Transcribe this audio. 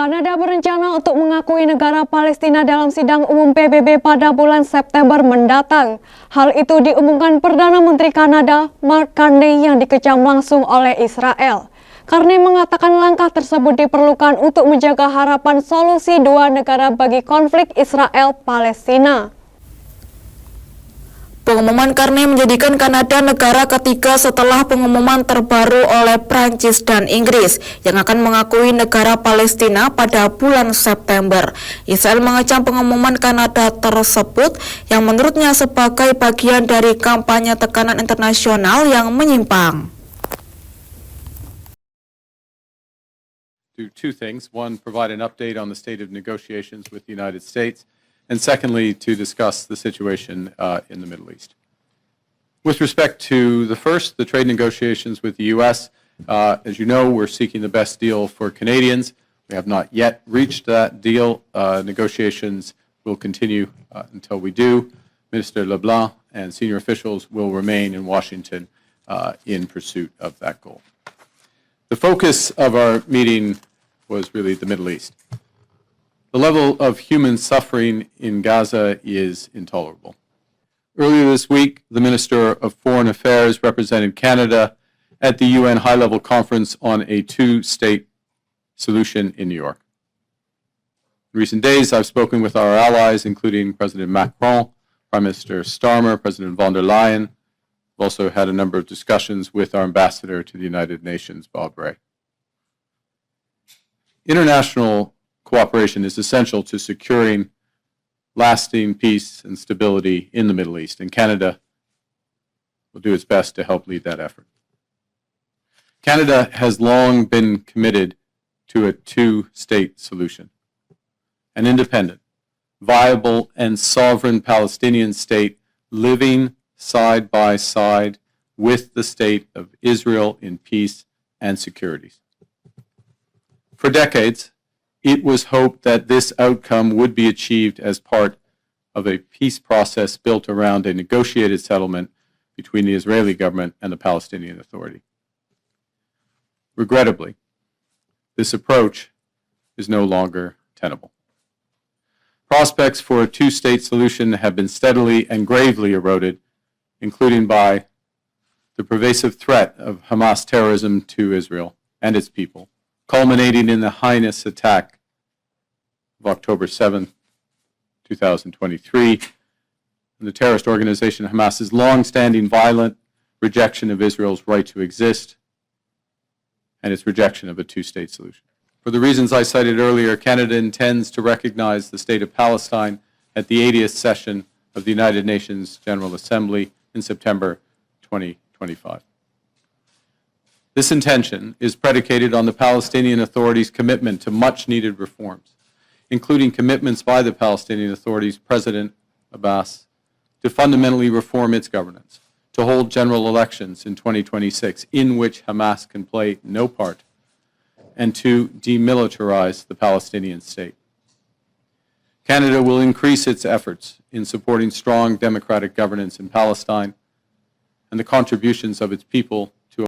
Kanada berencana untuk mengakui negara Palestina dalam sidang umum PBB pada bulan September mendatang. Hal itu diumumkan Perdana Menteri Kanada, Mark Carney, yang dikecam langsung oleh Israel. Carney mengatakan langkah tersebut diperlukan untuk menjaga harapan solusi dua negara bagi konflik Israel-Palestina. Pengumuman Carney menjadikan Kanada negara ketiga setelah pengumuman terbaru oleh Prancis dan Inggris yang akan mengakui negara Palestina pada bulan September. Israel mengecam pengumuman Kanada tersebut yang menurutnya sebagai bagian dari kampanye tekanan internasional yang menyimpang. Do two things. One, provide an update on the state of negotiations with the United States. And secondly, to discuss the situation in the Middle East. With respect to the first, the trade negotiations with the U.S., as you know, we're seeking the best deal for Canadians. We have not yet reached that deal. Negotiations will continue until we do. Minister LeBlanc and senior officials will remain in Washington in pursuit of that goal. The focus of our meeting was really the Middle East. The level of human suffering in Gaza is intolerable. Earlier this week, the Minister of Foreign Affairs represented Canada at the UN high-level conference on a two-state solution in New York. In recent days, I've spoken with our allies, including President Macron, Prime Minister Starmer, President von der Leyen. I've also had a number of discussions with our ambassador to the United Nations, Bob Ray. International cooperation is essential to securing lasting peace and stability in the Middle East, and Canada will do its best to help lead that effort. Canada has long been committed to a two-state solution, an independent, viable, and sovereign Palestinian state living side by side with the state of Israel in peace and security. For decades, it was hoped that this outcome would be achieved as part of a peace process built around a negotiated settlement between the Israeli government and the Palestinian Authority. Regrettably, this approach is no longer tenable. Prospects for a two-state solution have been steadily and gravely eroded, including by the pervasive threat of Hamas terrorism to Israel and its people, culminating in the heinous attack of October 7, 2023, and the terrorist organization Hamas's long-standing violent rejection of Israel's right to exist and its rejection of a two-state solution. For the reasons I cited earlier, Canada intends to recognize the State of Palestine at the 80th session of the United Nations General Assembly in September 2025. This intention is predicated on the Palestinian Authority's commitment to much-needed reforms, including commitments by the Palestinian Authority's President Abbas to fundamentally reform its governance, to hold general elections in 2026 in which Hamas can play no part, and to demilitarize the Palestinian state. Canada will increase its efforts in supporting strong democratic governance in Palestine and the contributions of its people